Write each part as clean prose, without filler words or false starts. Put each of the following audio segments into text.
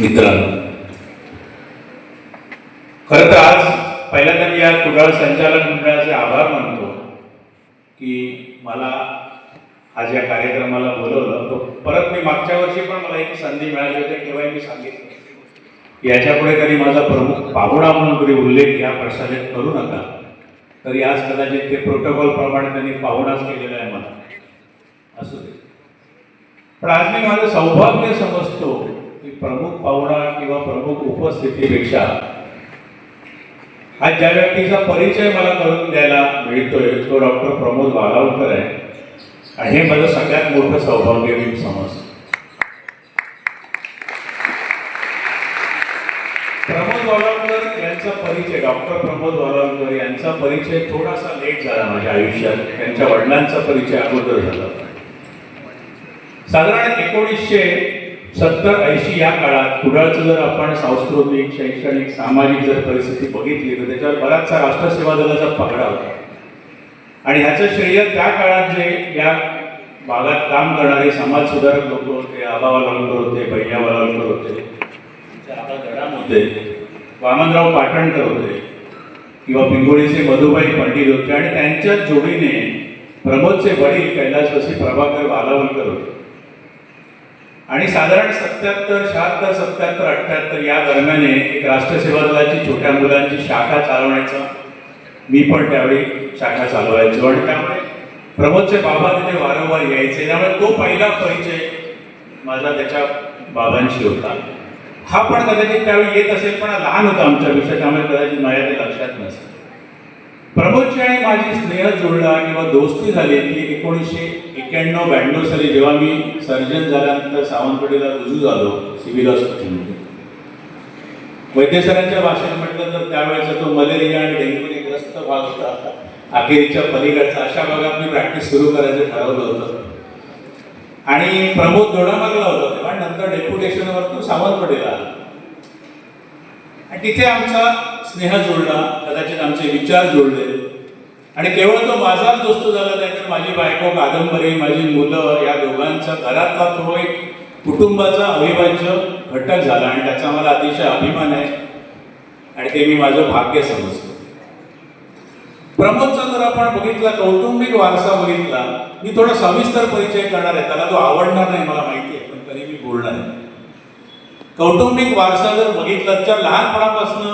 मित्रांनो, खरं तर आज पहिल्यांदा मी या कुडाळ संचालक मंडळाचे आभार मानतो की मला आज या कार्यक्रमाला बोलवलं. परत मी मागच्या वर्षी पण मला एक संधी मिळाली होती, तेव्हा मी सांगितलं याच्यापुढे कधी माझा प्रमुख पाहुणा म्हणून कधी उल्लेख या प्रशालेत करू नका. तरी आज कदाचित ते प्रोटोकॉल प्रमाणे त्यांनी पाहुणाच केलेला आहे मला, असू दे. पण आज मी माझं सौभाग्य समजतो की प्रमुख पाहुणा किंवा प्रमुख उपस्थितीपेक्षा आज ज्या व्यक्तीचा परिचय मला करून द्यायला मिळतोय तो डॉक्टर प्रमोद वालावलकर आहे. आणि हे माझं सगळ्यात मोठं सौभाग्य मी समजतो. प्रमोद वालावलकर यांचा परिचय, डॉक्टर प्रमोद वालावलकर यांचा परिचय थोडासा लेट झाला माझ्या आयुष्यात. त्यांच्या वडिलांचा परिचय अगोदर झाला. साधारण 1970-80 या काळात कुडाळचं जर आपण सांस्कृतिक, शैक्षणिक, सामाजिक जर परिस्थिती बघितली तर त्याच्यावर बराचसा राष्ट्रसेवा दलाचा पगडा होता. आणि ह्याचं श्रेय त्या काळात जे या भागात काम करणारे समाजसुधारक लोक होते, आबा वालावलकर होते, भैया वालावलकर होते, आबा गडाम होते, वामनराव पाटणकर होते किंवा पिंगोळीचे मधुबाई पंडित होते. आणि त्यांच्या जोडीने प्रमोदचे वडील कैलासवासी प्रभाकर वालावलकर होते. आणि साधारण 77, 76, 77, 78 या दरम्यान एक राष्ट्रसेवा दलाची छोट्या मुलांची शाखा चालवण्याचा मी पण त्यावेळी शाखा चालवायचो. आणि त्यामुळे प्रमोदचे बाबा तिथे वारंवार यायचे. त्यामुळे तो पहिला परिचय माझा त्याच्या बाबांशी होता. हा पण कदाचित त्यावेळी येत असेल, पण लहान होता आमच्यापेक्षा, त्यामुळे कदाचित माझ्या ते लक्षात नसेल. प्रमोदची आणि माझी स्नेह जुळला किंवा दोस्ती झाली ती 1991-92 साली, जेव्हा मी सर्जन झाल्यानंतर सावंतवाडीला रुजू झालो सिव्हिल हॉस्पिटलमध्ये. वैद्यसरांच्या भाषेत म्हटलं तर त्यावेळेचा तो मलेरिया आणि डेंग्यूने ग्रस्त भाग होता. अखेरीच्या पलीकडचा अशा भागात मी प्रॅक्टिस सुरू करायचं ठरवलं होतं. आणि प्रमोद दोडामार्गला होता तेव्हा, नंतर डेप्युटेशनवर तो सावंतवाडीला आला. आणि तिथे आमचा स्नेह जुळला, कदाचित आमचे विचार जुळले. आणि केवळ तो माझाच दोस्त झाला नाही तर माझी बायको कादंबरी, माझी मुलं, या दोघांचा घरातला तो एक कुटुंबाचा अविभाज्य घटक झाला. आणि त्याचा मला अतिशय अभिमान आहे आणि ते मी माझं भाग्य समजतो. प्रमोदचा जर आपण बघितला, कौटुंबिक वारसा बघितला, मी थोडा सविस्तर परिचय करणार आहे. त्याला तो आवडणार नाही मला माहिती आहे, पण तरी मी बोलणार आहे. कौटुंबिक वारसा जर बघितला तर लहानपणापासून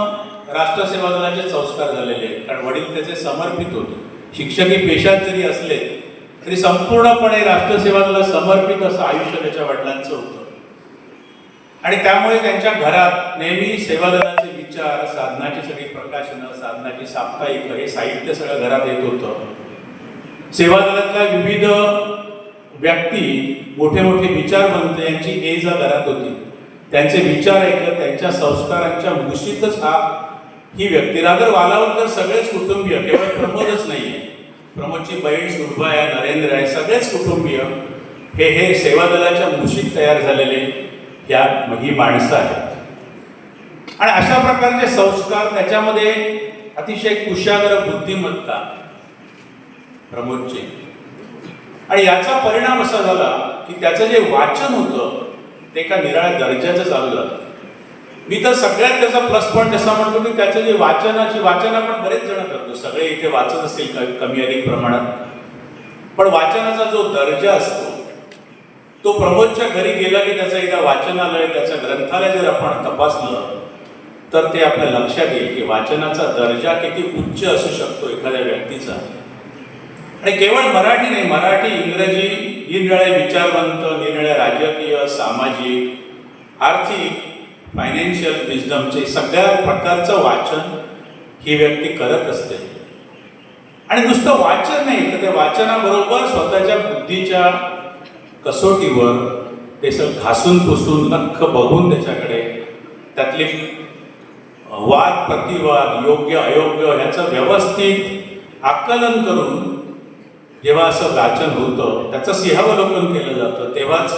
राष्ट्रसेवा दलाचे संस्कार झालेले आहेत. कारण वडील त्याचे समर्पित होते. शिक्षकी पेशात जरी असले तरी संपूर्णपणे राष्ट्रसेवा दलाला समर्पित असं आयुष्य त्याच्या वडिलांचं होतं. आणि त्यामुळे त्यांच्या घरात नेहमी सेवा दलाचे विचार, साधनाची सगळी प्रकाशनं, साधनाची साप्ताहिक, हे साहित्य सगळं घरात येत होतं. सेवा दलातल्या विविध व्यक्ती, मोठे मोठे विचारवंत यांची ये जा घरात होती. त्यांचे विचार ऐकत त्यांच्या संस्कारांच्या मुशीतच ही व्यक्ती रादर वालावलकर सगळेच कुटुंबीय, केवळ प्रमोदच नाहीये, प्रमोदची बहीण सुरभा आहे, नरेंद्र आहे, सगळेच कुटुंबीय हे सेवा दलाच्या मुशीत तयार झालेले ही माणसं आहेत. आणि अशा प्रकारचे संस्कार, त्याच्यामध्ये अतिशय कुशाग्र बुद्धिमत्ता प्रमोदची. आणि याचा परिणाम असा झाला की त्याचं जे वाचन होतं ते एका निराळ्या दर्जाचं चालू झालं. मी तर सगळ्यात त्याचा प्लस पॉईंट असा म्हणतो की त्याचं जे वाचन आपण बरेच जण करतो, सगळे इथे वाचत असतील कमी अधिक प्रमाणात, पण वाचनाचा जो दर्जा असतो तो प्रमोदच्या घरी गेला की त्याचं एकदा वाचनालय, त्याचं ग्रंथालय जर आपण तपासलं तर ते आपल्या लक्षात येईल की वाचनाचा दर्जा किती उच्च असू शकतो एखाद्या व्यक्तीचा. आणि केवळ मराठी नाही, मराठी, इंग्रजी, निरनिराळे विचारवंत, निरनिराळ्या राजकीय, सामाजिक, आर्थिक, फायनान्शियल विजडमचे सगळ्या प्रकारचं वाचन ही व्यक्ती करत असते. आणि नुसतं वाचन नाही तर त्या वाचनाबरोबर स्वतःच्या बुद्धीच्या कसोटीवर ते सगळं घासून पुसून नख्ख बघून त्याच्याकडे त्यातले वाद प्रतिवाद, योग्य अयोग्य ह्याचं व्यवस्थित आकलन करून जेव्हा असं वाचन होतं, त्याचं सिंहावलोकन केलं जातं, तेव्हाच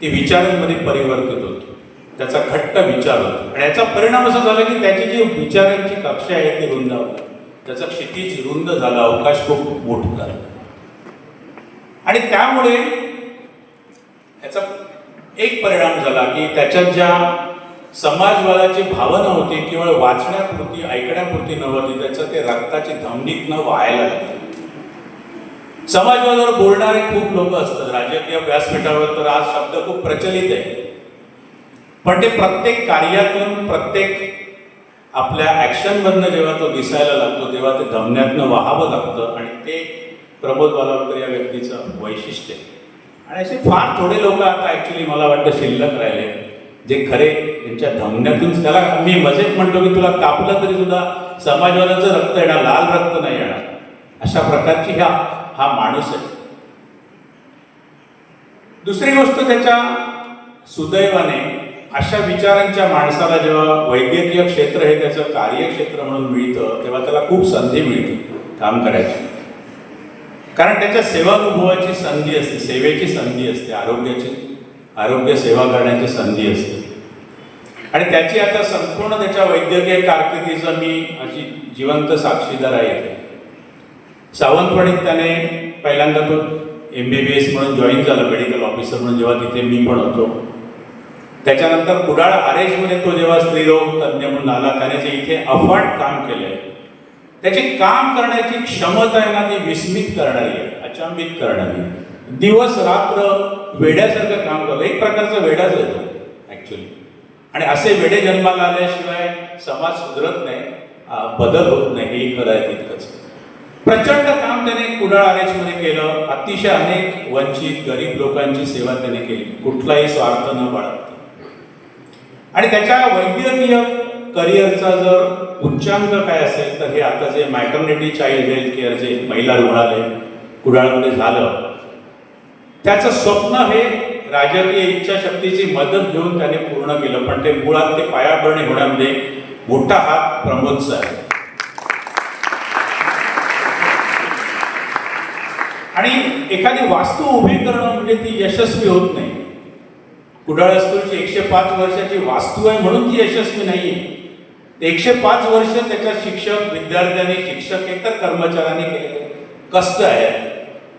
ते विचारांमध्ये परिवर्तित होतं, त्याचा घट्ट विचार होतो. आणि याचा परिणाम असा झाला की त्याची जी विचारांची कक्षा आहे ती रुंदावली, त्याचा क्षितिज रुंद झाला, अवकाश खूप मोठा झाला. आणि त्यामुळे याचा एक परिणाम झाला की त्याच्यात ज्या समाजवादाची भावना होती केवळ वाचण्यापुरती ऐकण्यापुरती नव्हती, त्याचं ते रक्ताची धमनीत न व्हायला लागली. समाजवादावर बोलणारे खूप लोक असतात राजकीय व्यासपीठावर, तर आज शब्द खूप प्रचलित आहे, पण ते प्रत्येक कार्यातून प्रत्येक आपल्या ॲक्शनमधनं जेव्हा तो दिसायला लागतो तेव्हा ते धमन्यातनं व्हावं लागतं. आणि ते प्रमोद बालावलकर या व्यक्तीचं वैशिष्ट्य आहे. आणि असे फार थोडे लोक आता ॲक्च्युली मला वाटतं शिल्लक राहिले जे खरे यांच्या धमन्यातून, त्याला मी मजेत म्हणतो की तुला कापलं तरी सुद्धा समाजवादाचं रक्त येणार, लाल रक्त नाही येणार, अशा प्रकारची हा माणूस आहे. दुसरी गोष्ट, त्याच्या सुदैवाने अशा विचारांच्या माणसाला जेव्हा वैद्यकीय क्षेत्र हे त्याचं कार्यक्षेत्र म्हणून मिळतं तेव्हा त्याला खूप संधी मिळते काम करायची. कारण त्याच्या सेवानुभवाची संधी असते, सेवेची संधी असते, आरोग्य सेवा करण्याची संधी असते. आणि त्याची आता संपूर्ण त्याच्या वैद्यकीय कारकिर्दीचं मी अशी जिवंत साक्षीदार आहे. सावंतवाडीत त्याने पहिल्यांदा तो MBBS म्हणून जॉईन झाला, मेडिकल ऑफिसर म्हणून, जेव्हा तिथे मी पण होतो. त्याच्यानंतर कुडाळ आरेशमध्ये तो जेव्हा स्त्रीरोग तज्ज्ञ म्हणून आला, त्याने जे इथे अफाट काम केलंय, त्याची काम करण्याची क्षमता आहे ना, ती विस्मित करणारी आहे, अचंबित करणारी आहे. दिवस रात्र वेड्यासारखं काम करतो, एक प्रकारचा वेडाच येतो ॲक्च्युली. आणि असे वेडे जन्माला आल्याशिवाय समाज सुधरत नाही, बदल होत नाही, हे खरं आहे तितकंच. प्रचंड काम त्याने कुडाळ आरेशमध्ये केलं. अतिशय अनेक वंचित गरीब लोकांची सेवा त्याने केली, कुठलाही स्वार्थ न बाळगता. आणि त्याच्या वैद्यकीय करिअरचा जर उच्चांक काय असेल तर हे आता जे मॅटर्निटी चाइल्ड हेल्थ केअर जे महिला रुग्णालय कुडाळमध्ये झालं, त्याचं स्वप्न हे राजकीय इच्छाशक्तीची मदत घेऊन त्याने पूर्ण केलं. पण ते मुळात ते पायाभरणी होण्यामध्ये मोठा हात प्रमोदचा आहे. आणि एखादी वास्तू उभी करणं म्हणजे ती यशस्वी होत नाही. कुडाळ स्कूलची 105 वर्षाची वास्तू आहे म्हणून ती यशस्वी नाही आहे. 105 वर्ष त्याच्या शिक्षक, विद्यार्थ्यांनी, शिक्षकेतर कर्मचाऱ्यांनी केलेले कष्ट आहे,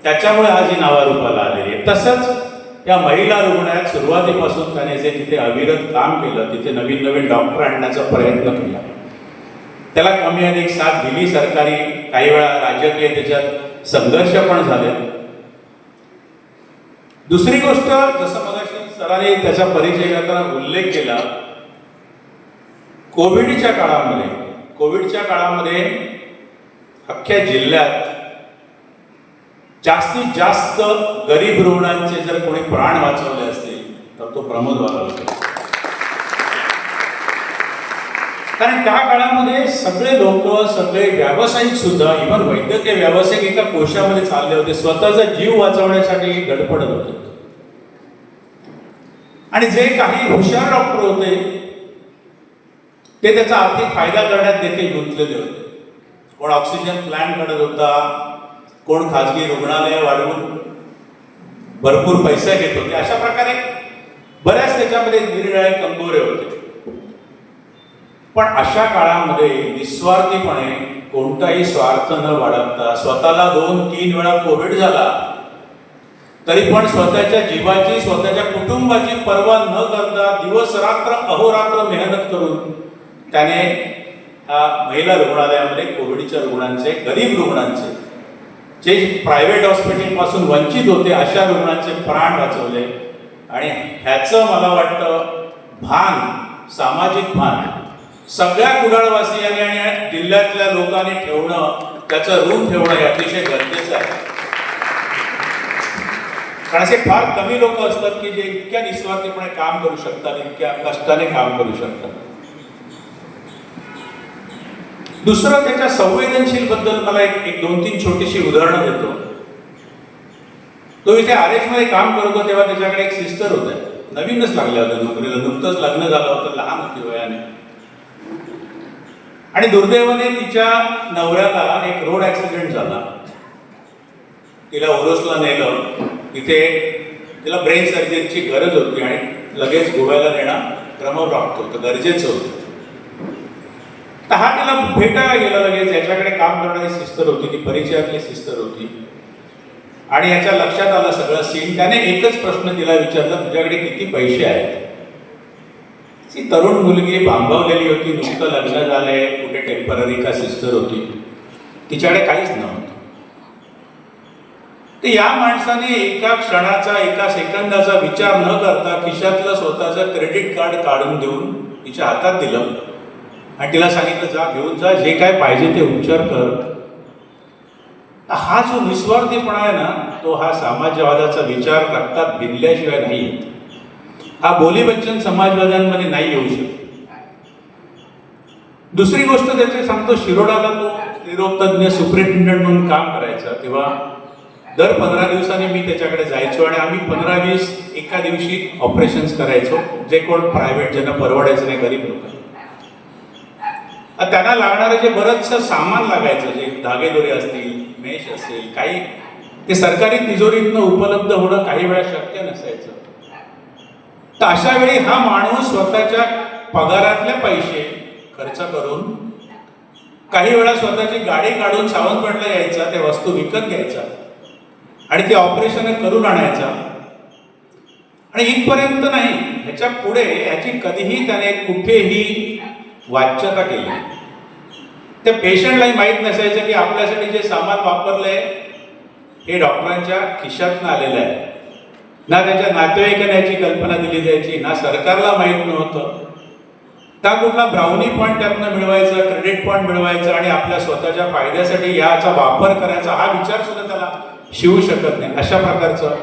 त्याच्यामुळे आज ही नावारूपाला आलेली आहे. तसंच या महिला रुग्णालयात सुरुवातीपासून त्याने जे तिथे अविरत काम केलं, तिथे नवीन नवीन डॉक्टर आणण्याचा प्रयत्न केला. त्याला कमी अधिक साथ दिली सरकारी, काही वेळा राजकीय त्याच्यात संघर्ष पण झाले. दुसरी गोष्ट, जसं मगाशी सरांनी त्याचा परिचय करताना उल्लेख केला, कोविडच्या काळामध्ये अख्ख्या जिल्ह्यात जास्तीत जास्त गरीब रुग्णांचे जर कोणी प्राण वाचवले असतील तर तो प्रमोद बालावलकर. कारण त्या काळामध्ये सगळे लोक, सगळे व्यावसायिक सुद्धा, इव्हन वैद्यकीय व्यावसायिक एका कोशामध्ये चालले होते, स्वतःचा जीव वाचवण्यासाठी धडपडत होते. आणि जे काही हुशार डॉक्टर होते ते त्याचा आर्थिक फायदा करण्यात देखील गुंतलेले होते. कोण ऑक्सिजन प्लांट काढत होता, कोण खाजगी रुग्णालय वाढवून भरपूर पैसे घेत होते. अशा प्रकारे बऱ्याच त्याच्यामध्ये निरनिराळे कंगोरे होते. पण अशा काळामध्ये निस्वार्थीपणे, कोणताही स्वार्थ न बाळगता, स्वतःला 2-3 वेळा कोविड झाला तरी पण स्वतःच्या जीवाची, स्वतःच्या कुटुंबाची पर्वा न करता दिवस रात्र अहोरात्र मेहनत करून त्याने महिला रुग्णालयामध्ये कोविडच्या रुग्णांचे, गरीब रुग्णांचे, जे प्रायव्हेट हॉस्पिटलपासून वंचित होते अशा रुग्णांचे प्राण वाचवले. आणि ह्याचं मला वाटतं भान, सामाजिक भान सगळ्या कुडाळवासियांनी आणि जिल्ह्यातल्या लोकांनी ठेवणं, त्याचं ऋण ठेवणं हे अतिशय गरजेचं आहे. कारण असे फार कमी लोक असतात की जे इतक्या निस्वार्थीपणे काम करू शकतात, इतक्या कष्टाने काम करू शकतात. दुसरं, त्याच्या संवेदनशील बद्दल मला एक 2-3 छोटीशी उदाहरणं देतो. तो इथे आरेशमध्ये काम करत होता तेव्हा त्याच्याकडे एक सिस्टर होत्या, नवीनच लागल्या होत्या नोकरीला, नुकतंच लग्न झालं होतं, लहान होती वयाने. आणि दुर्दैवाने तिच्या नवऱ्याला एक रोड ॲक्सिडेंट झाला. तिला ओरोसला नेलं, तिथे तिला ब्रेन सर्जरीची गरज होती आणि लगेच गोव्याला नेणं क्रमप्राप्त होतं, गरजेचं होतं. तर हा तिला भेटायला गेला लगेच. याच्याकडे काम करणारी सिस्टर होती, ती परिचयातली सिस्टर होती. आणि याच्या लक्षात आलं सगळं सीन. त्याने एकच प्रश्न तिला विचारला, तुझ्याकडे किती पैसे आहेत? ती तरुण मुलगी भांबवलेली होती, नुकतं लग्न झालंय, कुठे टेम्पररी का सिस्टर होती, तिच्याकडे काहीच नव्हतं. तर या माणसाने एका क्षणाचा, एका सेकंदाचा विचार न करता खिशातलं स्वतःचं क्रेडिट कार्ड काढून देऊन तिच्या हातात दिलं आणि तिला सांगितलं, जा घेऊन जा, जे काय पाहिजे ते उपचार कर. हा जो निस्वार्थीपणा आहे ना, तो हा समाजवादाचा विचार रक्तात भिनल्याशिवाय नाही येत. हा बोली बच्चन समाजवाद्यांमध्ये नाही येऊ शकत. दुसरी गोष्ट त्याची सांगतो, शिरोडाला तो स्त्रीरोगतज्ञ सुपरिटेंडंट म्हणून काम करायचा, तेव्हा दर 15 दिवसांनी मी त्याच्याकडे जायचो आणि आम्ही 15-20 एका दिवशी ऑपरेशन्स करायचो, जे कोण प्रायव्हेट ज्यांना परवडायचं नाही, गरीब लोक. त्यांना लागणारं जे बरंचसं सामान लागायचं, जे धागेदोरे असतील, मेश असेल, काही ते सरकारी तिजोरीतनं उपलब्ध होणं काही वेळा शक्य नसायचं. तर अशा वेळी हा माणूस स्वतःच्या पगारातले पैसे खर्च करून काही वेळा स्वतःची गाडी काढून सावंतवाडीला यायचा, त्या वस्तू विकत घ्यायचा आणि ते ऑपरेशन करून आणायचा. आणि इथपर्यंत नाही, ह्याच्या पुढे ह्याची कधीही त्याने कुठेही वाच्यता केली. त्या पेशंटलाही माहीत नसायचं की आपल्यासाठी जे सामान वापरलंय हे डॉक्टरांच्या खिशातनं आलेलं आहे. ना त्याच्या नातेवाईकांना याची कल्पना दिली जायची, ना सरकारला माहीत नव्हतं. का कुठला ब्राउनी पॉईंट त्यातनं मिळवायचा, क्रेडिट पॉईंट मिळवायचा आणि आपल्या स्वतःच्या फायद्यासाठी याचा वापर करायचा, हा विचार सुद्धा त्याला शिवू शकत नाही. अशा प्रकारचं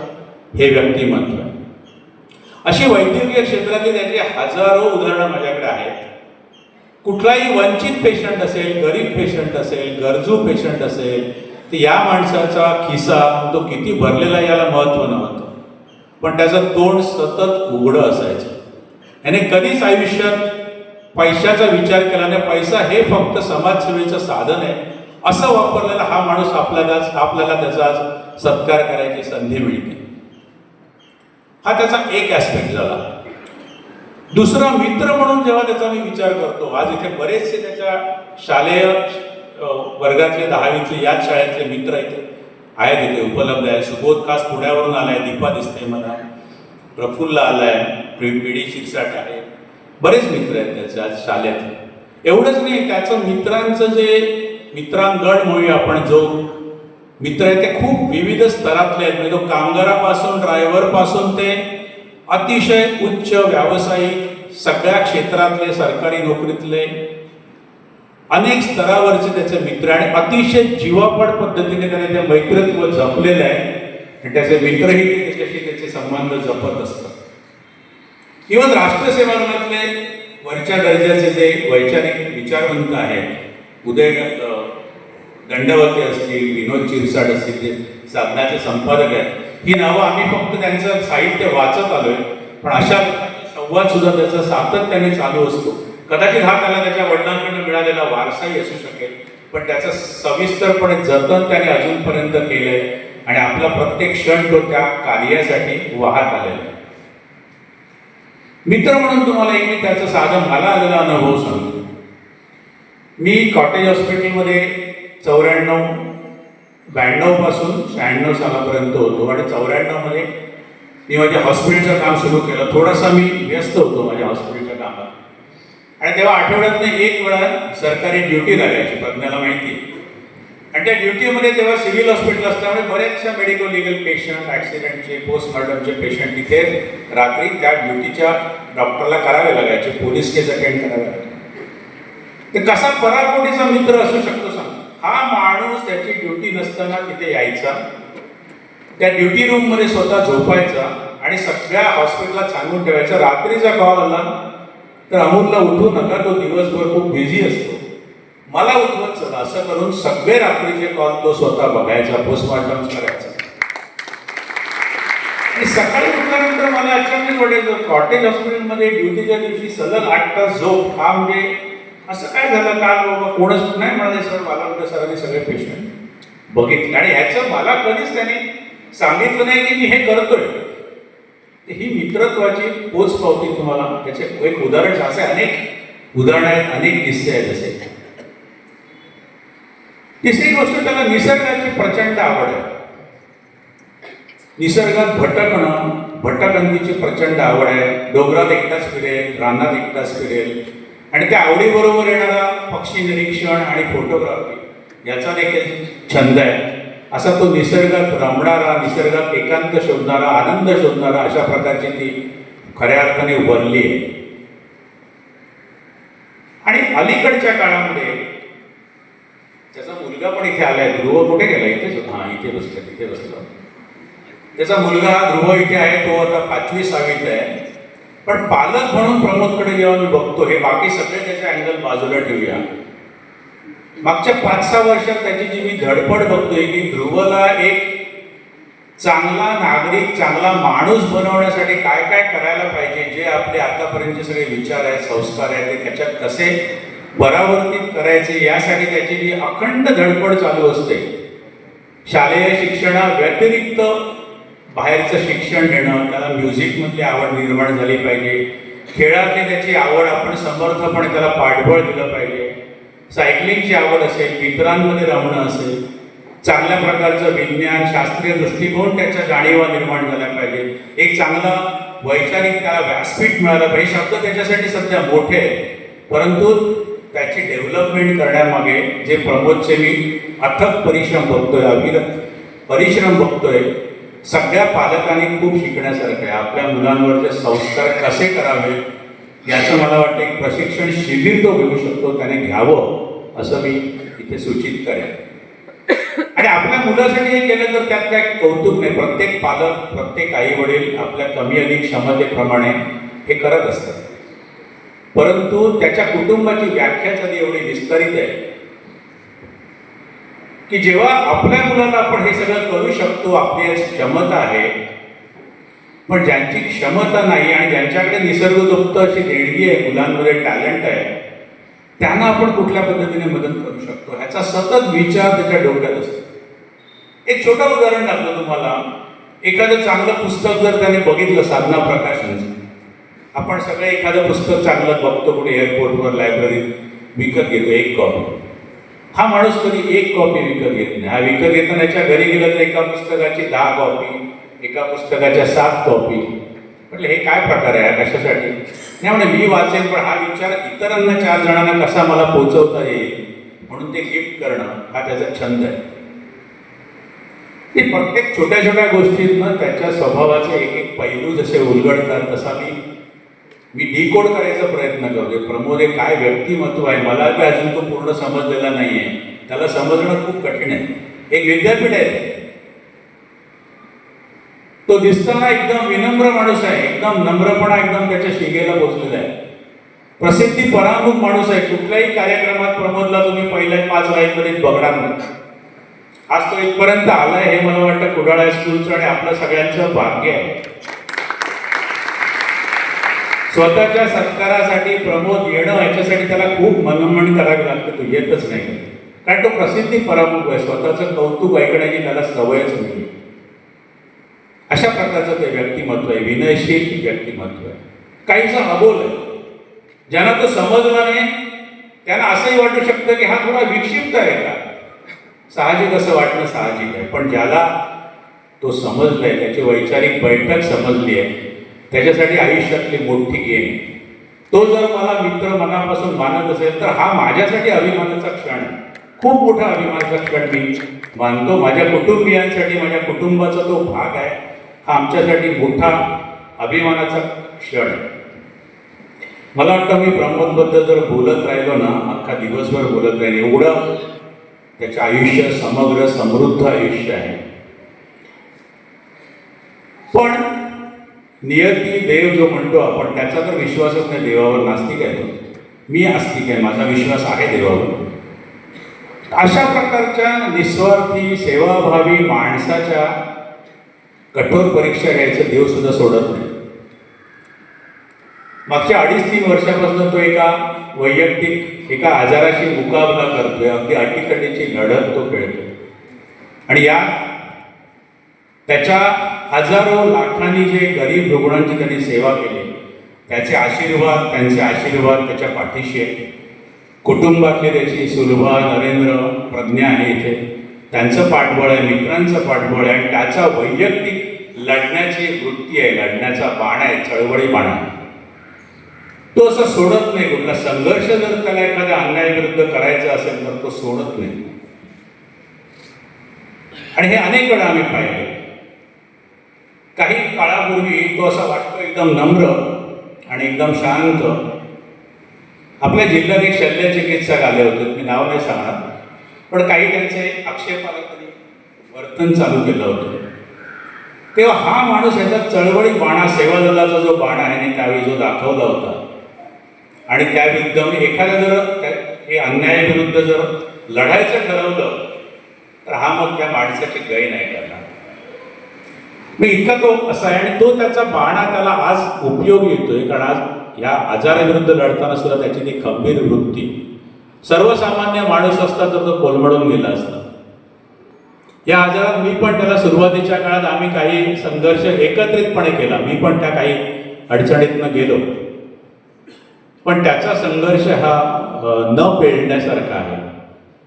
हे व्यक्तिमत्व आहे. अशी वैद्यकीय क्षेत्रातील त्याची हजारो उदाहरणं माझ्याकडे आहेत. कुठलाही वंचित पेशंट असेल, गरीब पेशंट असेल, गरजू पेशंट असेल, तर या माणसाचा खिसा तो किती भरलेला याला महत्त्व नव्हतं, पण त्याचं तोंड सतत उघडं असायचं. याने कधीच आयुष्यात पैशाचा विचार केला नाही. पैसा हे फक्त समाजसेवेचं साधन आहे असं वापरलेला हा माणूस आपल्याला त्याचा आज सत्कार करायची संधी मिळते. हा त्याचा एक ॲस्पेक्ट झाला. दुसरा, मित्र म्हणून जेव्हा त्याचा मी विचार करतो, आज इथे बरेचसे त्याच्या शालेय वर्गातले 10वीचे याच शाळेतले मित्र इथे आहेत, इथे उपलब्ध आहे. सुबोध खास पुण्यावरून आलाय, दीपा दिसते मला, प्रफुल्ल आलाय, पीडी शिरसाट आहे, बरेच मित्र आहेत त्याचे आज शाळेतले. एवढंच नाही, त्याचं मित्रांचं जे मित्रांगण म्हणूया आपण, जो मित्र आहे ते खूप विविध स्तरातले आहेत. म्हणजे तो कामगारापासून ड्रायव्हरपासून ते अतिशय उच्च व्यावसायिक सगळ्या क्षेत्रातले, सरकारी नोकरीतले अनेक स्तरावरचे त्याचे मित्र आणि अतिशय जीवापड पद्धतीने त्याने ते मैत्रीत्व जपलेलं आहे आणि त्याचे मित्रही त्याच्याशी त्याचे संबंध जपत असतात. इव्हन राष्ट्रसेवांमधले वरच्या दर्जाचे जे वैचारिक विचारवंत आहेत, उदय दंडवते असतील, विनोद चिरसाट असतील, जे साधनाचे संपादक आहेत, ही नावं आम्ही फक्त त्यांचं साहित्य वाचत आलोय, पण अशा संवाद सुद्धा त्याचा सातत्याने चालू असतो. कदाचित हा त्याला त्याच्या वडिलांकडून मिळालेला वारसाही असू शकेल, पण त्याचं सविस्तरपणे जतन त्याने अजूनपर्यंत केलंय आणि आपला प्रत्येक क्षण तो त्या कार्यासाठी वाहत आलेला आहे. मित्र म्हणून तुम्हाला एक मी त्याचं साधं मला आलेला अनुभव सांगतो. मी कॉटेज हॉस्पिटलमध्ये 92 पासून 96 सालापर्यंत होतो आणि 94 मध्ये मी माझ्या हॉस्पिटलचं काम सुरू केलं. थोडासा मी व्यस्त होतो माझ्या हॉस्पिटलच्या कामात आणि तेव्हा आठवड्यातनं एक वेळा सरकारी ड्युटी लागायची, प्रज्ञाला माहिती. आणि त्या ड्युटीमध्ये तेव्हा सिव्हिल हॉस्पिटल असल्यामुळे बरेचशा मेडिको लिगल पेशंट, ॲक्सिडेंटचे, पोस्टमॉर्टमचे पेशंट तिथे रात्री त्या ड्युटीच्या डॉक्टरला करावे लागायचे, पोलीस केस अटेंड करावे लागायचे. ते कसा पराकोटीचा मित्र असू शकतो सांग. हा माणूस त्याची ड्युटी नसताना तिथे यायचा, त्या ड्युटी रूममध्ये स्वतः झोपायचा आणि सगळ्या हॉस्पिटलला सांगून ठेवायचा, रात्रीचा कॉल आला तर अमोलला उठू नका, तो दिवसभर खूप बिझी असतो, मला उठवत चला. असं करून सगळे रात्रीचे कॉल तो स्वतः बघायचा, पोस्टमॉर्टम करायचा. आणि सकाळी उठल्यानंतर मला अचानक वाटायचं, कॉटेज हॉस्पिटलमध्ये ड्युटीच्या दिवशी सलग 8 तास झोप, हा म्हणजे असं काय झालं काल बाबा, कोणच नाही म्हणाले सर, मला सरांनी सगळे पेशंट बघितले आणि ह्याचं मला कधीच त्यांनी सांगितलं नाही की मी हे करतोय. ही मित्रत्वाची पोचपावती तुम्हाला त्याचे एक उदाहरण, असे अनेक उदाहरण आहेत, अनेक किस्से आहेत असे. तिसरी गोष्ट, त्याला निसर्गाची प्रचंड आवड आहे. निसर्गात भटकंतीची प्रचंड आवड आहे. डोंगरात एकटाच फिरेल, रानात एकटाच फिरेल आणि त्या आवडीबरोबर येणारा पक्षी निरीक्षण आणि फोटोग्राफी याचा देखील छंद आहे. असा तो निसर्गात रमणारा, निसर्गात एकांत शोधणारा, आनंद शोधणारा, अशा प्रकारची ती खऱ्या अर्थाने वल्ली आहे. आणि अलीकडच्या काळामध्ये त्याचा मुलगा पण इथे आलाय. ध्रुव कुठे गेला? इथेच होता. हा, इथे बसला, तिथे बसला. त्याचा मुलगा ध्रुव इथे आहे. तो आता 5वी 6वीत आहे. पण पालक म्हणून प्रमोदकडे जेव्हा मी बघतो, हे बाकी सगळे त्याचे अँगल बाजूला ठेवूया, मागच्या 5-6 वर्षात त्याची जी मी धडपड बघतोय की ध्रुवला एक चांगला नागरिक, चांगला माणूस बनवण्यासाठी काय काय करायला पाहिजे, जे आपले आतापर्यंतचे सगळे विचार आहेत, संस्कार आहेत, ते त्याच्यात कसे परावर्तित करायचे, यासाठी त्याची जी अखंड धडपड चालू असते. शालेय शिक्षणा व्यतिरिक्त बाहेरचं शिक्षण देणं, त्याला म्युझिकमधली आवड निर्माण झाली पाहिजे, खेळातली त्याची आवड आपण समर्थपणे त्याला पाठबळ दिलं पाहिजे, सायकलिंगची आवड असेल, मित्रांमध्ये रमणं असेल, चांगल्या प्रकारचं विज्ञान, शास्त्रीय दृष्टिकोन त्याच्या जाणीवा निर्माण झाल्या पाहिजे, एक चांगला वैचारिक त्याला व्यासपीठ मिळालं पाहिजे. शब्द त्याच्यासाठी सध्या मोठे आहे, परंतु त्याची डेव्हलपमेंट करण्यामागे जे प्रमोदचे मी अथक परिश्रम बघतोय, अविरत परिश्रम बघतोय, सगळ्या पालकांनी खूप शिकण्यासारखं आहे. आपल्या मुलांवरचे संस्कार कसे करावे याचं मला वाटतं एक प्रशिक्षण शिबिर तो घेऊ शकतो, त्याने घ्यावं असं मी इथे सूचित करेन. आणि आपल्या मुलासाठी हे केलं तर त्यात काय कौतुक नाही. प्रत्येक पालक, प्रत्येक आई वडील आपल्या कमी अधिक क्षमतेप्रमाणे हे करत असतात, परंतु त्याच्या कुटुंबाची व्याख्या झाली एवढी विस्तारित आहे की जेव्हा आपल्या मुलाला आपण हे सगळं करू शकतो, आपली क्षमता आहे, पण ज्यांची क्षमता नाही आणि ज्यांच्याकडे निसर्गदत्त अशी देणगी आहे, मुलांमध्ये टॅलेंट आहे, त्यांना आपण कुठल्या पद्धतीने मदत करू शकतो ह्याचा सतत विचार त्याच्या डोक्यात असतो. एक छोटं उदाहरण दाखवतो तुम्हाला. एखादं चांगलं पुस्तक जर त्याने बघितलं, साधना प्रकाशनचं, आपण सगळे एखादं पुस्तक चांगलं बघतो, कुठे एअरपोर्टवर, लायब्ररीत विकत घेतो एक कॉपी. हा माणूस कधी एक कॉपी विकत घेत नाही. हा विकत घेताना याच्या घरी गेलं तर एका पुस्तकाची 10 कॉपी, एका पुस्तकाच्या 7 कॉपी. म्हटलं हे काय प्रकार आहे, कशासाठी? नाही म्हणे मी वाचेन, पण हा विचार इतरांना 4 जणांना कसा मला पोहोचवता येईल म्हणून ते गिफ्ट करणं हा त्याचा छंद आहे. ते प्रत्येक छोट्या छोट्या गोष्टींना त्याच्या स्वभावाचे एक एक पैलू जसे उलगडतात, तसा मी डिकोड करायचा प्रयत्न करतोय. प्रमोद हे काय व्यक्तिमत्व आहे, मला बी अजून तो पूर्ण समजलेला नाही आहे, त्याला समजणं खूप कठीण आहे. एक विद्यापीठ आहे, तो दिसताना एकदम विनम्र माणूस आहे, एकदम नम्रपणा एकदम त्याच्या शिगेला पोचलेला आहे, प्रसिद्धी परांगमुख माणूस आहे. कुठल्याही कार्यक्रमात प्रमोदला तुम्ही पहिल्या 5 लाईनमध्ये बघणार नाही. आज तो इथपर्यंत आलाय हे मला वाटतं कुडाळ हायस्कूलचं आणि आपलं सगळ्यांचं भाग्य आहे. स्वतःच्या सत्कारासाठी प्रमोद येणं, याच्यासाठी त्याला खूप मनोमन करावी लागते. तो येतच नाही, कारण तो प्रसिद्धी परामुख आहे. स्वतःचं कौतुक ऐकण्याची त्याला सवयच नाही. अशा प्रकारचं ते व्यक्तिमत्व आहे, विनयशील व्यक्तिमत्व आहे. काहीचं अबोल आहे. ज्यांना तो समजला नाही त्यांना असंही वाटू शकतं की हा थोडा विक्षिप्त आहे का. साहजिक असं वाटणं साहजिक आहे, पण ज्याला तो समजलाय, त्याची वैचारिक बैठक समजली आहे, त्याच्यासाठी आयुष्यातली मोठी गेम. तो जर मला मित्र मनापासून मानत असेल तर हा माझ्यासाठी अभिमानाचा क्षण आहे. खूप मोठा अभिमानाचा क्षण मी मानतो. माझ्या कुटुंबियांसाठी, माझ्या कुटुंबाचा तो भाग आहे. हा आमच्यासाठी मोठा अभिमानाचा क्षण आहे. मला वाटतं मी प्रमोदबद्दल जर बोलत राहिलो ना, अख्खा दिवसभर बोलत राहील. एवढं त्याचं आयुष्य समग्र समृद्ध आयुष्य आहे. पण नियती, देव जो म्हणतो आपण, त्याचा तर विश्वासच नाही देवावर. नास्तिक आहे तो. मी आस्तिक आहे, माझा विश्वास आहे देवावर. अशा प्रकारच्या निस्वार्थी, सेवाभावी माणसाच्या कठोर परीक्षा घ्यायचं देव सुद्धा सोडत नाही. मागच्या 2.5-3 वर्षापासून तो एका आजाराशी मुकाबला करतोय. अगदी अटीतटीची लढत तो खेळतोय. आणि या त्याच्या हजारो लाखांनी जे गरीब रुग्णांची त्यांनी सेवा केली, त्यांचे आशीर्वाद त्याच्या पाठीशी आहे. कुटुंबातले त्याची सुलभा, नरेंद्र, प्रज्ञा आहे इथे, त्यांचं पाठबळ आहे, मित्रांचं पाठबळ आहे. आणि त्याचा वैयक्तिक लढण्याची वृत्ती आहे, लढण्याचा बाण आहे, चळवळी बाण आहे. तो असं सोडत नाही. कुठला संघर्ष जर त्याला एखाद्या अन्यायाविरुद्ध करायचा असेल तर तो सोडत नाही. आणि हे अनेक वेळा आम्ही पाहिले. काही काळापूर्वी तो असा वाटतो एकदम नम्र आणि एकदम शांत. आपल्या जिल्ह्यात एक शल्य चिकित्सक आले होते, मी नाव नाही सांगणार, पण काही त्यांचे आक्षेपार्ह वर्तन चालू केलं होतं. तेव्हा हा माणूस याचा चळवळी बाणा, सेवा दलाचा जो बाणा आहे त्यावेळी जो दाखवला होता, आणि त्याविरुद्ध एखाद्या जर हे अन्यायाविरुद्ध जर लढायचं ठरवलं तर हा मग त्या माणसाची गय नाही करणार. मग इतका तो असा आहे. आणि तो त्याचा बाणा त्याला आज उपयोग येतोय, कारण आज या आजाराविरुद्ध लढताना सुद्धा त्याची ती खंबीर वृत्ती. सर्वसामान्य माणूस असता तर तो कोलमडून गेला असता. या आजारात मी पण त्याला सुरुवातीच्या काळात आम्ही काही संघर्ष एकत्रितपणे केला. मी पण त्या काही अडचणीतनं गेलो, पण त्याचा संघर्ष हा न पेलण्यासारखा आहे.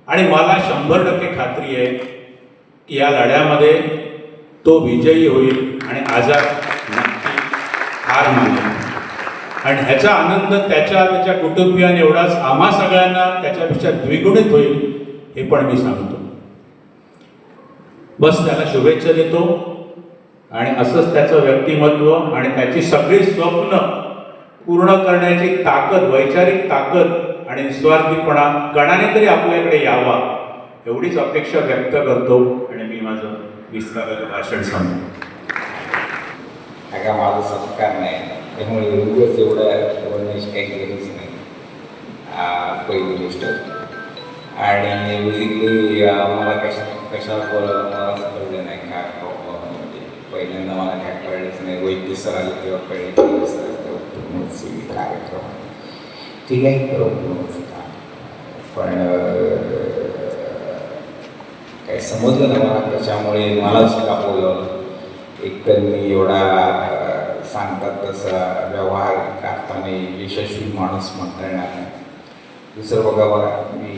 आणि मला 100% खात्री आहे की या लढ्यामध्ये तो विजयी होईल आणि आजार नक्की हार मानेल. आणि ह्याचा आनंद त्याच्या कुटुंबियांना एवढाच आम्हा सगळ्यांना त्याच्यापेक्षा द्विगुणित होईल, हे पण मी सांगतो. बस त्याला शुभेच्छा देतो. आणि असंच त्याचं व्यक्तिमत्व आणि त्याची सगळी स्वप्न पूर्ण करण्याची ताकद, वैचारिक ताकद आणि निस्वार्थीपणा कणाने तरी आपल्याकडे यावा, एवढीच अपेक्षा व्यक्त करतो. आणि मी माझं विस्ताराचं भाषण सांगतो. का माझा संस्कार नाही, त्यामुळे उगाच एवढं बोलण्याची काही गरज नाही. पहिली गोष्ट. आणि बेसिकली मला कशाला मला कळलं नाही का, पहिल्यांदा मला काय कळलंच नाही. वैद्य सर आले तेव्हा कळले सर कार्यक्रम ठीक आहे करू, पण काही समजलं नाही मला त्याच्यामुळे मलाच का बोलवलं. एकतर मी एवढा सांगतात तसा व्यवहार करताना यशस्वी माणूस म्हणता येणार नाही. दुसरं बघा मी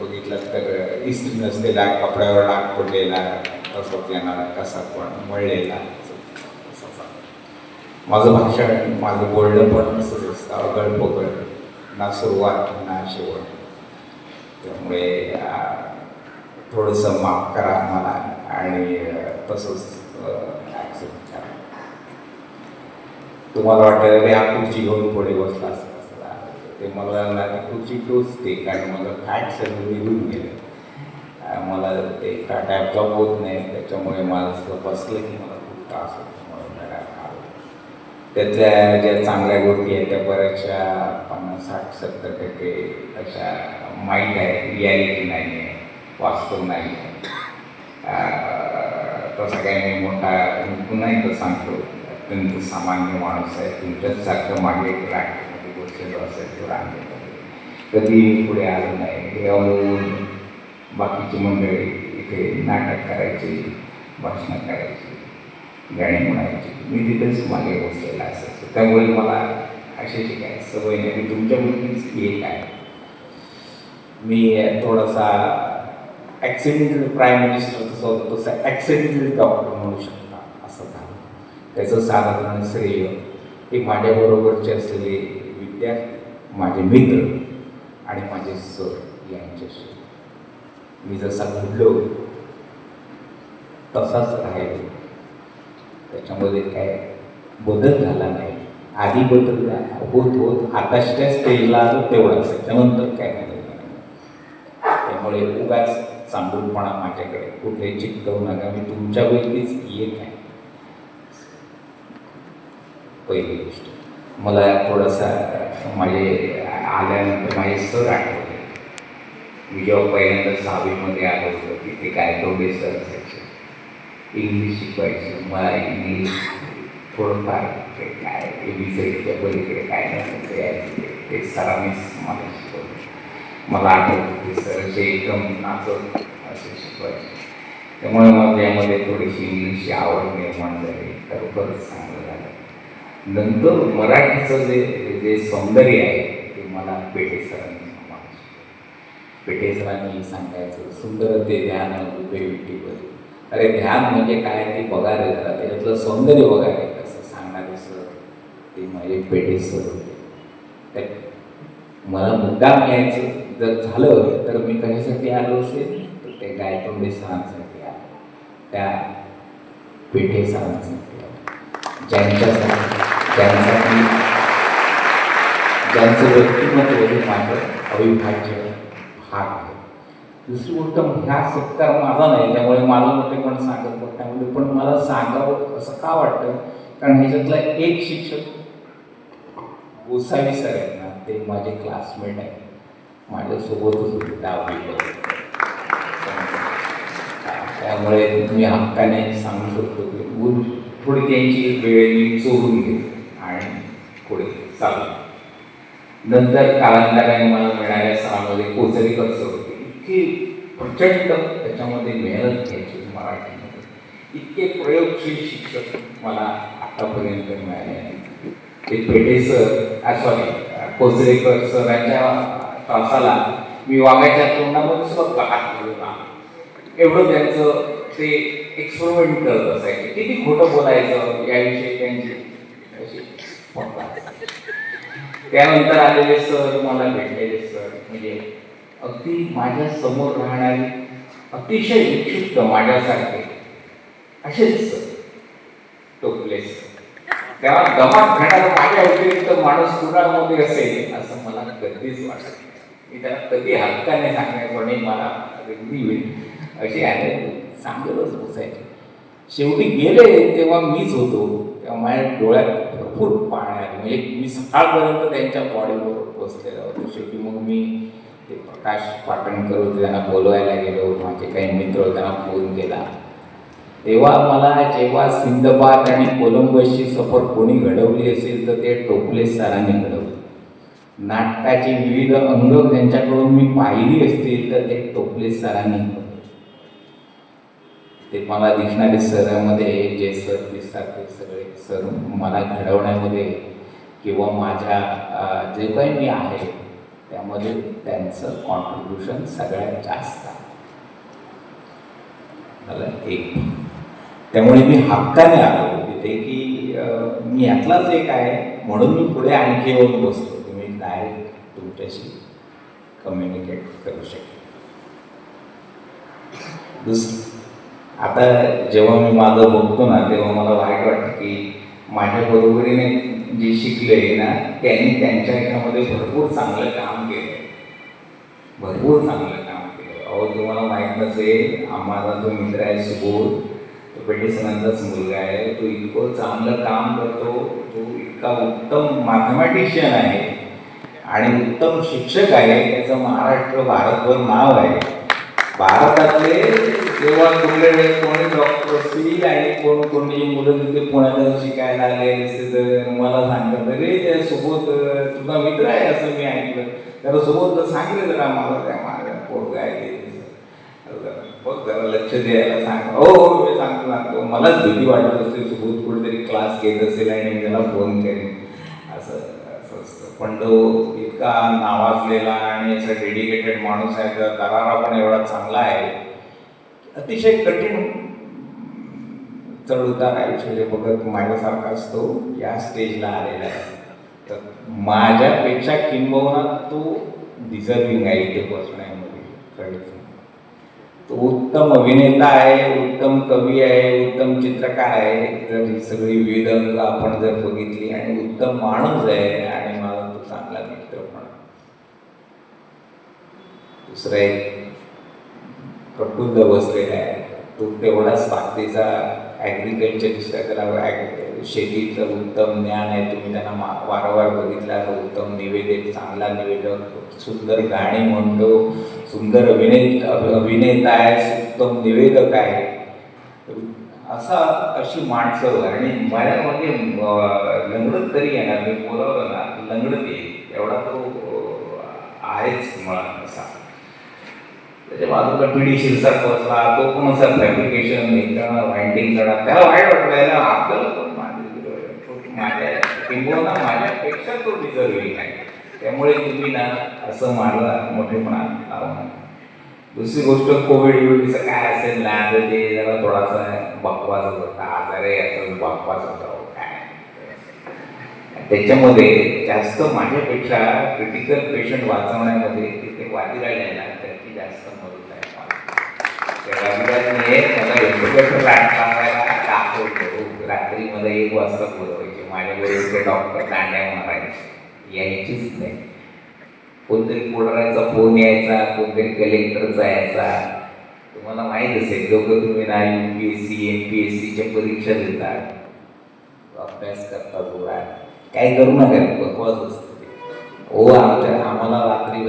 बघितलं तर इस्त्री नसलेला, कपड्यावर डाग पडलेला, तसंच येणारा, कसा पण वळलेला. माझं भाषण, माझं बोलणं पण तसंच असतं, अगळ ना सुरुवात ना शेवट. त्यामुळे थोडंसं माफ करा मला आणि तसंच ॲक्सेप्ट करा. तुम्हाला वाटतं हा खुर्ची घेऊन पुढे बसला असं ते मला खुर्ची टोचते, कारण मला फॅट सगळं निघून गेलं. मला ते फॅट ॲब्झॉर्ब होत नाही, त्याच्यामुळे मला बसलं की मला खूप त्रास होतो. त्यातल्या ज्या चांगल्या गोष्टी आहेत त्या बऱ्याचशा 50-60-70% अशा माइंड आहे, रिॲलिटी नाही आहे, वास्तव नाही आहे. तसं काही मी मोठा पुन्हा एकदा सांगतो, अत्यंत सामान्य माणूस आहे. तुमच्याचसारखं मागे राष्ट्रपती गोष्ट जो असेल तो रांगेमध्ये कधी पुढे आलं नाही. यावरून बाकीची मंडळी इथे नाटक करायची, भाषणं करायची, गाणी म्हणायची, मी तिथेच मागे बसलेला असायचो. त्यामुळे मला अशी काय सवय नाही. मी तुमच्या मुलीच एक आहे. मी थोडासा ॲक्सिडेंटल प्राईम मिनिस्टर जसं होतं तसं ॲक्सिडेंटल डॉक्टर म्हणू शकता असं झालं. त्याचं साधारण श्रेय हे माझ्याबरोबरचे असलेले विद्यार्थी, माझे मित्र आणि माझे सर यांच्याशी. मी जसा घडलो तसाच राहिलो. त्याच्यामध्ये काय बदल झाला नाही. आधी बदल होत आताच्या स्टेजला आलो तेवढाच, त्याच्यानंतर काय बदल नाही. त्यामुळे उगाच चांगुलपणा माझ्याकडे कुठे चिकटवू नका. मी तुमच्यापैकीच एक आहे. पहिली गोष्ट, मला थोडासा माझे आल्यानंतर माझे सर आठवले. मी जेव्हा पहिल्यांदा 6वीमध्ये आलो होतो तिथे काय तेवढे सर असायचे, इंग्लिश शिकवायचं. मला इंग्लिश थोडंफार काय विसरीच्या पलीकडे काय नसायचं यायचं ते सरांनीच मला शिकवलं. मला आठवतं ते सर असे एकदम नाचत असे शिकवायचे. त्यामुळे मग यामध्ये थोडीशी इंग्लिशची आवड निर्माण झाली. तर बरंच चांगलं झालं. नंतर मराठीचं जे सौंदर्य आहे ते मला पेठे सरांनी समजलं. पेठे सरांनी सांगायचं, सुंदर ते ध्यान उभे विटीवर अरे ध्यान म्हणजे काय ते बघा रे जरा, त्याच्यातलं सौंदर्य बघा रे, कसं सांगणारे सर ते माझे पेढे सर होते. मला मुद्दाम यायचं जर झालं तर मी कशासाठी आलो असेल तर ते गायतोंडे सरांसाठी आलो, त्या पेठे सरांसाठी आलो, ज्यांच्यासाठी ज्यांचं व्यक्तिमत्व हे माझं अविभाज्य भाग आहे. दुसरी गोष्ट, ह्या सत्कार माझा नाही, त्यामुळे मला मोठे पण सांगत पण त्यामुळे पण मला सांगावं असं का वाटतं, कारण ह्याच्यातला एक शिक्षक गोसावी सर आहेत ना, ते माझे क्लासमेट आहेत, माझ्यासोबतच होते 10वी. त्यामुळे मी हक्काने सांगू शकतो की थोडी त्यांची वेळ मी चोरून घेतली आणि पुढे चालू. नंतर कालांतराने मला मिळाल्या सरांमध्ये कोचरीकर सर होते, इतकी प्रचंड त्याच्यामध्ये मेहनत घ्यायची मराठीमध्ये, इतके प्रयोगशील शिक्षक मला आतापर्यंत मिळाले नाही. ते पेढे सर सॉरी कोचरेकर सरांच्या तासाला मी वागायच्या तोंडामध्ये सुद्धा हात घालून एवढं त्यांचं ते एक्सपेरिमेंट करत असायचे, किती खोटं बोलायचं याविषयी त्यांची अशी मत आहे. त्यानंतर आलेले सर, मला भेटलेले सर म्हणजे अगदी माझ्या समोर राहणारे अतिशय विक्षिप्त माझ्यासारखे असेच सर, टोपले सर. तेव्हा दमात घेणारा माझ्या व्यतिरिक्त माणूस कुणामध्ये असेल असं मला कधीच वाटत नाही. मी त्याला कधी हक्काने सांगण्यापणे मला अगदी होईल अशी आहे, सांगतच बसायचे. शेवटी गेले तेव्हा मीच होतो, तेव्हा माझ्या डोळ्यात भरपूर पाणी आले. म्हणजे मी सकाळपर्यंत त्यांच्या बॉडीवर बसलेला होतो. शेवटी मग मी ते प्रकाश पाटणकर होते, त्यांना बोलवायला गेलो. माझे काही मित्र होते, त्यांना फोन केला. तेव्हा मला जेव्हा सिंधबाद आणि कोलंबसची सफर कोणी घडवली असेल तर ते टोपले सरांनी घडवली. नाटकाची विविध अंग त्यांच्याकडून मी पाहिली असतील तर ते टोपले सरांनी घडवली. ते मला दिसणारे सरांमध्ये जे सर दिसतात ते सगळे सर मला घडवण्यामध्ये किंवा माझ्या जे काही मी आहे त्यामध्ये त्यांचं कॉन्ट्रीब्युशन सगळ्यात जास्त आहे. मला एक त्यामुळे मी हक्काने आलो तिथे की मी यातलाच एक आहे म्हणून मी पुढे आणखी येऊन बसतो की मी डायरेक्ट तुमच्याशी कम्युनिकेट करू शकेन. आता जेव्हा मी माझं बघतो ना तेव्हा मला वाईट वाटतं की माझ्या बरोबरीने जे शिकले ना त्यांनी त्यांच्या ह्याच्यामध्ये भरपूर चांगलं काम केलं, भरपूर चांगलं काम केलं. अहो तुम्हाला माहीत नसेल, आम्हाला जो मित्र आहे सुबोध, तो पेढे सरांचाच मुलगा आहे. तो इतकं चांगलं काम करतो, तो इतका उत्तम मॅथमॅटिशियन आहे आणि उत्तम शिक्षक आहे. त्याचं महाराष्ट्र भारतभर नाव आहे. भारतातले जेव्हा तुमच्याकडे कोणी डॉक्टर असतील आणि कोणी मुलं तिथे पुण्याला शिकायला आले असते तर मला सांगतात अरे त्या सोबत तुझा मित्र आहे असं मी ऐकलं. त्याला सोबत सांगितलं जरा मला त्या माझ्या पोरगा आहे बघ जरा लक्ष द्यायला सांग. हो मी सांगतो. मलाच भीती वाटत असते सोबत कुठेतरी क्लास घेत असेल आणि मी त्याला फोन करेन असं असतं. पण तो इतका नावाजलेला आणि असा डेडिकेटेड माणूस आहे, तर दरारा पण एवढा चांगला आहे. अतिशय कठीण चढउतार आयुष्य बघत माझ्यासारखा असतो या स्टेजला आलेला आहे. तर माझ्यापेक्षा किंबहुना तो डिझर्विंग आहे इथे बसण्यामध्ये. कळलं, तो उत्तम अभिनेता आहे, उत्तम कवी आहे, उत्तम चित्रकार आहे. जर ही सगळी विविध अंग आपण जर बघितली आणि उत्तम माणूस आहे आणि मला तो चांगला मित्र पण. दुसरा एक प्रफुल्ल बसलेला आहे, तो तेवढाच ताकदीचा ॲग्रिकल्चरिस्ट आहे, त्याला शेतीचं उत्तम ज्ञान आहे. तुम्ही त्यांना वारंवार बघितला, उत्तम निवेदक, चांगला निवेदक, सुंदर गाणी म्हणतो, सुंदर अभिनेता आहे, उत्तम निवेदक आहे. अशी माणसं आणि माझ्यामध्ये लंगडत तरी येणार, मी बोलावलं ना लंगडत येईल एवढा तो आहेच मुळात असा. त्याच्या बाजूला पिढी शिरसाट बसला, तो पण असा फॅब्रिकेशन करणं, वाइंडिंग करणं, त्याला वाईट वाटलं आपल्याला पण माझ्या किंबहुना माझ्यापेक्षा तो डिझर्विंग आहे. त्यामुळे तुम्ही ना असं मला मोठेपणा लावून दुसरी गोष्ट कोविड बिविडचं काय असेल ना तर ते जरा थोडासा बकवासच होता, आजार याचा बकवास होता हो काय. त्याच्यामध्ये जास्त माझ्यापेक्षा क्रिटिकल पेशंट वाचवण्यामध्ये तिथे वादिराज आहे ना त्याची जास्त मदत आहे मला. त्या वादिराजने मला वेंटिलेटर लावायला दाखवतो. रात्री मला 1 वाजता बोलवायचे, माझ्याबरोबर ते डॉक्टर दांड्या मारायचे, यायचीच नाही. कोणतरी कोणाचा फोन यायचा, कोणतरी कलेक्टरचा यायचा. तुम्हाला माहीत असेल लोकं तुम्ही ना UPSC MPSCच्या परीक्षा देतात, अभ्यास करतात जोरात, काही करू नका, बकवास असतं ते. हो आम्हाला रात्री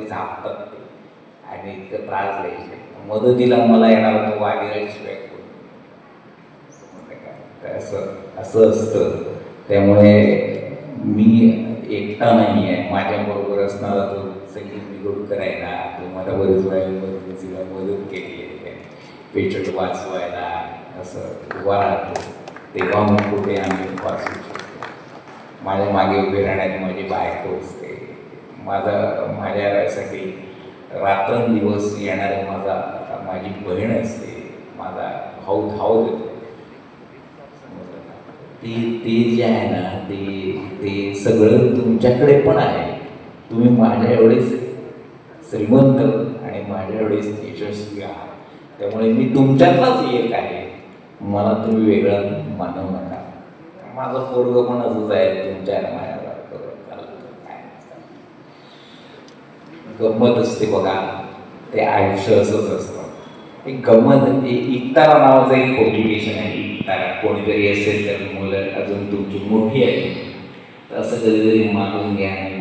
झापतात ते आणि इतकं त्रास द्यायचे. मदतीला मला येणार तो वाढीशिवाय असं असतं. त्यामुळे मी एकटा नाही आहे, माझ्याबरोबर असणारा तो संगीत बिघडकर आहे ना, तो मला बरेच वेळा इमर्जन्सीला मदत केली आहे, पेशंट वाचवायला असं उभा राहतो. तेव्हा मग कुठे आम्ही वाचू शकतो. माझ्या मागे उभे राहण्याची माझी बायको असते, माझ्यासाठी रात्रंदिवस येणारे माझी बहीण असते, माझा भाऊ धाव देतो. ते जे आहे ना ते सगळं तुमच्याकडे पण आहे. तुम्ही माझ्या एवढेच श्रीमंत आणि माझ्या एवढेच यशस्वी आहात. त्यामुळे मी तुमच्यातलाच एक आहे, मला तुम्ही वेगळं मानवू नका. माझं पोरगं पण असंच आहे, तुमच्या माझ्यासारखं काय गंमत असते बघा, ते आयुष्य असंच असतं. एक गंमत, एकतारा नावाचं एक पब्लिकेशन आहे. एकतारा कोणीतरी असेल तर मुलं अजून तुमची मोठी आहे तर असं कधीतरी मागून घ्या आणि